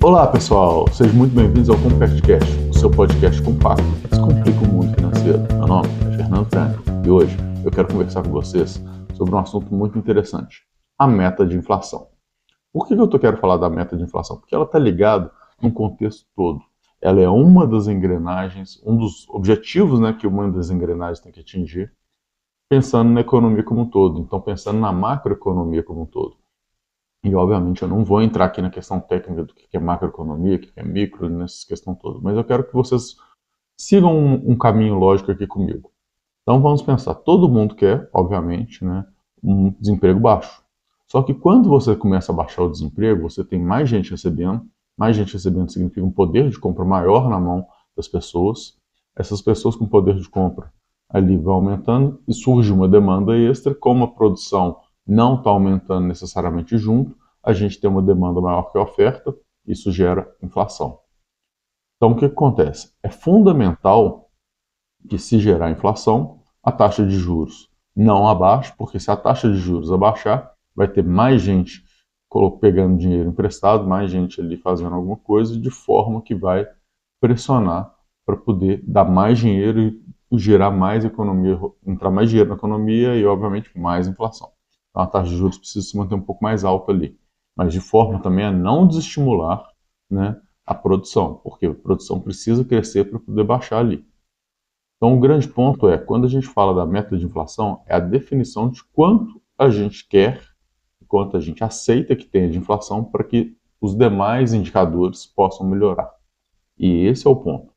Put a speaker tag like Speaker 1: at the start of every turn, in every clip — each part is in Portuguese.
Speaker 1: Olá pessoal, sejam muito bem-vindos ao CompactCast, o seu podcast compacto que descomplica o mundo financeiro. Meu nome é Fernando Franco e hoje eu quero conversar com vocês sobre um assunto muito interessante, a meta de inflação. Por que eu quero falar da meta de inflação? Porque ela está ligada num contexto todo. Ela é uma das engrenagens, um dos objetivos, que uma das engrenagens tem que atingir, pensando na economia como um todo, então pensando na macroeconomia como um todo. E, obviamente, eu não vou entrar aqui na questão técnica do que é macroeconomia, o que é micro, nessa questão toda, mas eu quero que vocês sigam um caminho lógico aqui comigo. Então, vamos pensar, todo mundo quer, obviamente, um desemprego baixo. Só que quando você começa a baixar o desemprego, você tem mais gente recebendo significa um poder de compra maior na mão das pessoas, essas pessoas com poder de compra ali vão aumentando e surge uma demanda extra, como a produção não está aumentando necessariamente junto, a gente tem uma demanda maior que a oferta, isso gera inflação. Então, o que acontece? É fundamental que, se gerar inflação, a taxa de juros não abaixe, porque se a taxa de juros abaixar, vai ter mais gente pegando dinheiro emprestado, mais gente ali fazendo alguma coisa, de forma que vai pressionar para poder dar mais dinheiro e gerar mais economia, entrar mais dinheiro na economia e, obviamente, mais inflação. Então, a taxa de juros precisa se manter um pouco mais alta ali, mas de forma também a não desestimular, a produção, porque a produção precisa crescer para poder baixar ali. Então, o grande ponto é, quando a gente fala da meta de inflação, é a definição de quanto a gente quer, quanto a gente aceita que tenha de inflação para que os demais indicadores possam melhorar. E esse é o ponto.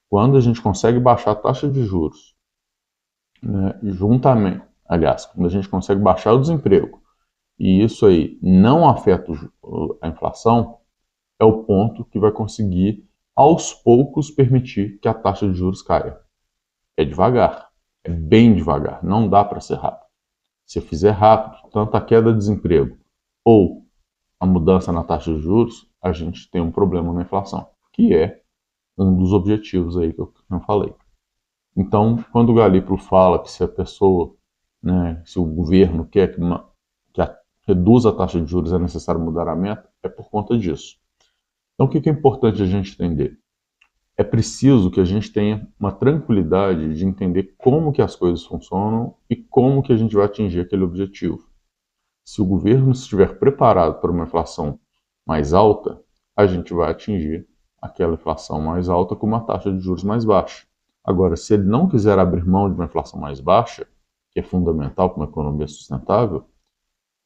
Speaker 1: Quando a gente consegue baixar a taxa de juros, juntamente, aliás, quando a gente consegue baixar o desemprego, e isso aí não afeta a inflação, é o ponto que vai conseguir, aos poucos, permitir que a taxa de juros caia. É devagar, é bem devagar, não dá para ser rápido. Se eu fizer rápido, tanto a queda de desemprego ou a mudança na taxa de juros, a gente tem um problema na inflação, que é um dos objetivos aí que eu falei. Então, quando o Galípolo fala que se a pessoa, se o governo quer que reduza a taxa de juros, é necessário mudar a meta, é por conta disso. Então, o que é importante a gente entender? É preciso que a gente tenha uma tranquilidade de entender como que as coisas funcionam e como que a gente vai atingir aquele objetivo. Se o governo estiver preparado para uma inflação mais alta, a gente vai atingir aquela inflação mais alta com uma taxa de juros mais baixa. Agora, se ele não quiser abrir mão de uma inflação mais baixa, que é fundamental para uma economia sustentável,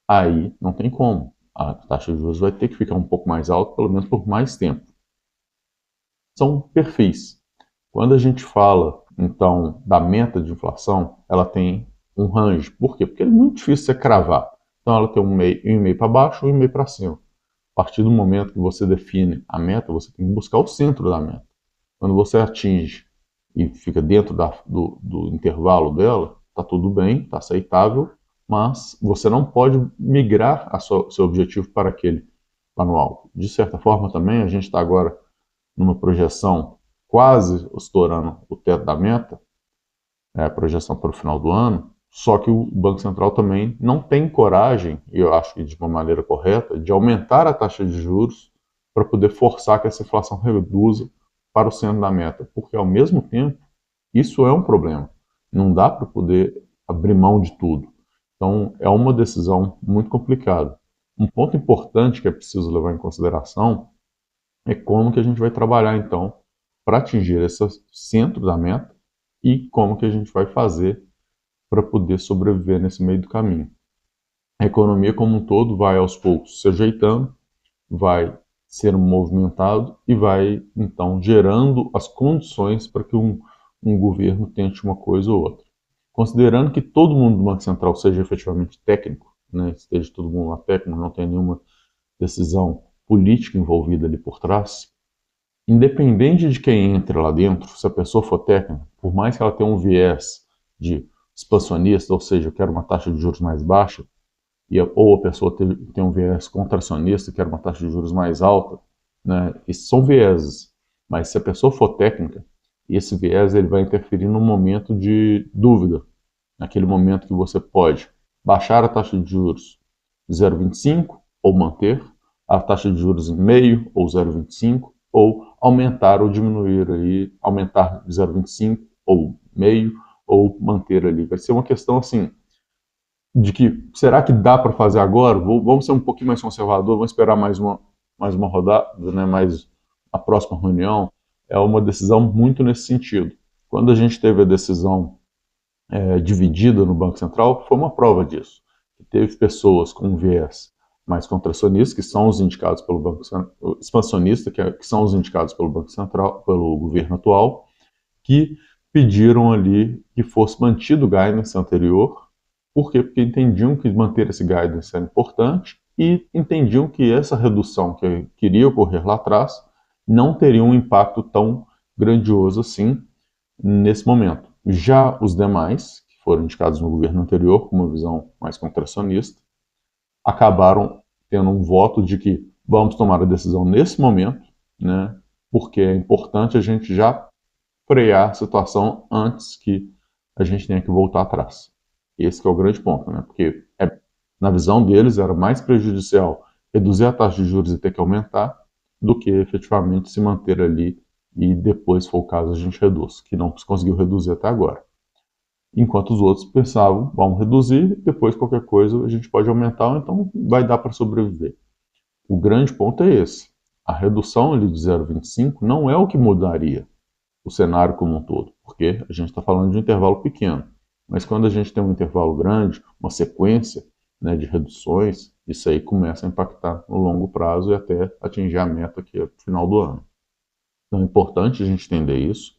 Speaker 1: aí não tem como. A taxa de juros vai ter que ficar um pouco mais alta, pelo menos por mais tempo. São perfis. Quando a gente fala, então, da meta de inflação, ela tem um range. Por quê? Porque é muito difícil você cravar. Então, ela tem um e meio para baixo e um e meio para cima. A partir do momento que você define a meta, você tem que buscar o centro da meta. Quando você atinge e fica dentro do intervalo dela, está tudo bem, está aceitável, mas você não pode migrar seu objetivo para aquele lá no alto. De certa forma, também, a gente está agora numa projeção quase estourando o teto da meta, a projeção para o final do ano, só que o Banco Central também não tem coragem, e eu acho que de uma maneira correta, de aumentar a taxa de juros para poder forçar que essa inflação reduza para o centro da meta, porque ao mesmo tempo isso é um problema. Não dá para poder abrir mão de tudo. Então é uma decisão muito complicada. Um ponto importante que é preciso levar em consideração é como que a gente vai trabalhar então para atingir esse centro da meta e como que a gente vai fazer para poder sobreviver nesse meio do caminho. A economia como um todo vai aos poucos se ajeitando, vai ser movimentado e vai então gerando as condições para que um governo tente uma coisa ou outra. Considerando que todo mundo do Banco Central seja efetivamente técnico, esteja todo mundo lá técnico, não tenha nenhuma decisão política envolvida ali por trás, independente de quem entre lá dentro, se a pessoa for técnica, por mais que ela tenha um viés de expansionista, ou seja, eu quero uma taxa de juros mais baixa, ou a pessoa tem um viés contracionista, quer uma taxa de juros mais alta, esses são vieses. Mas se a pessoa for técnica, esse viés ele vai interferir no momento de dúvida, naquele momento que você pode baixar a taxa de juros de 0,25 ou manter, a taxa de juros em meio ou 0,25, ou aumentar ou diminuir aí, aumentar de 0,25 ou meio, ou manter ali. Vai ser uma questão assim, de que será que dá para fazer agora? Vamos ser um pouquinho mais conservador, vamos esperar mais uma rodada, né, mais a próxima reunião. É uma decisão muito nesse sentido. Quando a gente teve a decisão dividida no Banco Central, foi uma prova disso. Teve pessoas com viés mais contracionista, que são os indicados pelo Banco Central, expansionista, que são os indicados pelo Banco Central, pelo governo atual, que pediram ali que fosse mantido o guidance anterior. Por quê? Porque entendiam que manter esse guidance era importante e entendiam que essa redução que queria ocorrer lá atrás não teria um impacto tão grandioso assim nesse momento. Já os demais, que foram indicados no governo anterior com uma visão mais contracionista, acabaram tendo um voto de que vamos tomar a decisão nesse momento, né, porque é importante a gente já frear a situação antes que a gente tenha que voltar atrás. Esse que é o grande ponto, né, porque na visão deles era mais prejudicial reduzir a taxa de juros e ter que aumentar do que efetivamente se manter ali e depois, se for o caso, a gente reduz, que não conseguiu reduzir até agora. Enquanto os outros pensavam, vamos reduzir, depois qualquer coisa a gente pode aumentar, então vai dar para sobreviver. O grande ponto é esse. A redução ali de 0,25 não é o que mudaria o cenário como um todo, porque a gente está falando de um intervalo pequeno. Mas quando a gente tem um intervalo grande, uma sequência, né, de reduções, isso aí começa a impactar no longo prazo e até atingir a meta que é o final do ano. Então é importante a gente entender isso.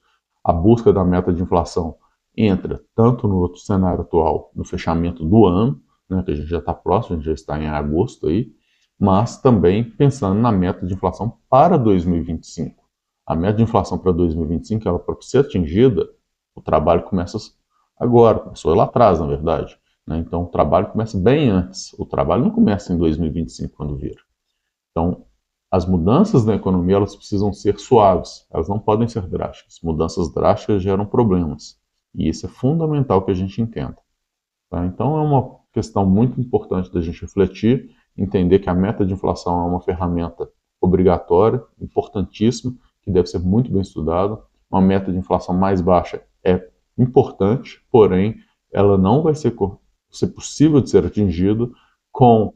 Speaker 1: A busca da meta de inflação entra tanto no outro cenário atual, no fechamento do ano, né, que a gente já está próximo, a gente já está em agosto aí, mas também pensando na meta de inflação para 2025. A meta de inflação para 2025, ela para ser atingida, o trabalho começa agora, começou lá atrás, na verdade. Né? Então o trabalho começa bem antes. O trabalho não começa em 2025 quando vira. Então as mudanças na economia elas precisam ser suaves, elas não podem ser drásticas. Mudanças drásticas geram problemas. E isso é fundamental que a gente entenda. Tá? Então é uma questão muito importante da gente refletir, entender que a meta de inflação é uma ferramenta obrigatória, importantíssima, que deve ser muito bem estudada. Uma meta de inflação mais baixa é importante, porém ela não vai ser possível de ser atingida com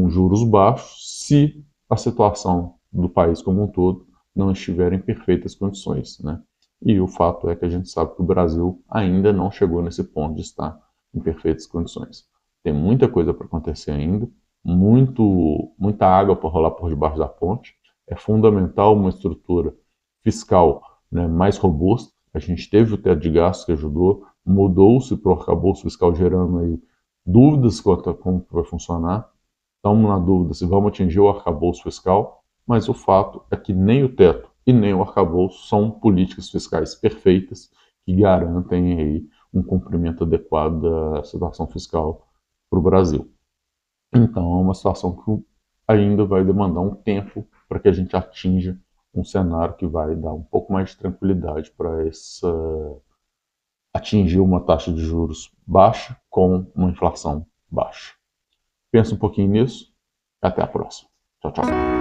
Speaker 1: juros baixos se a situação do país como um todo não estiver em perfeitas condições, né? E o fato é que a gente sabe que o Brasil ainda não chegou nesse ponto de estar em perfeitas condições. Tem muita coisa para acontecer ainda, muita água para rolar por debaixo da ponte. É fundamental uma estrutura fiscal, né, mais robusta. A gente teve o teto de gastos que ajudou, mudou-se para o arcabouço fiscal, gerando aí dúvidas quanto a como vai funcionar. Estamos na dúvida se vamos atingir o arcabouço fiscal, mas o fato é que nem o teto e nem o arcabouço são políticas fiscais perfeitas que garantem aí um cumprimento adequado da situação fiscal para o Brasil. Então é uma situação que ainda vai demandar um tempo para que a gente atinja um cenário que vai dar um pouco mais de tranquilidade para atingir uma taxa de juros baixa com uma inflação baixa. Pensa um pouquinho nisso. Até a próxima. Tchau, tchau.